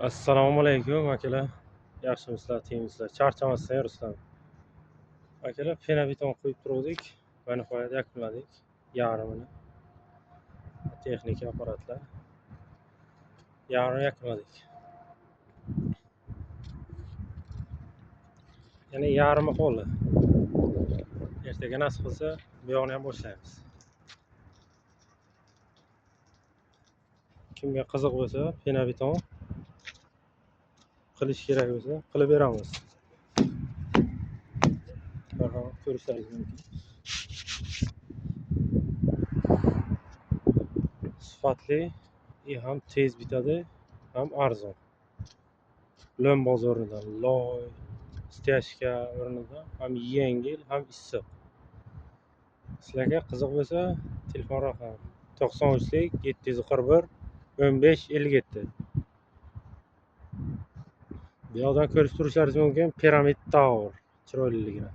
Assalomu alaykum akalar. Yaxshimisizlar, tengmisizlar? Charchamasdan Ruslan. Akalar, fenobeton qo'yib turdik va nihoyat yakunladik. Yarmini. Texnika apparatlar. Yarmini yakunladik. Yana yarmi qoldi. Ertaga nasib qilsa, bu yoqni ham boshlaymiz. Kimga qiziq bo'lsa, fenobeton qilish kerak bo'lsa, qilib beramiz. Ko'rishlaringiz mumkin. Sifatli, ham tez bitadi, ham arzon. Lo'mboz o'rnidan loy, styashka o'rnidan ham yengil, ham issiq. Sizlarga qiziq bo'lsa, telefon raqami 93 741 15 57. Bu yoqdan ko'rib turishlaringiz mumkin, Pyramid Tower chiroyliligini.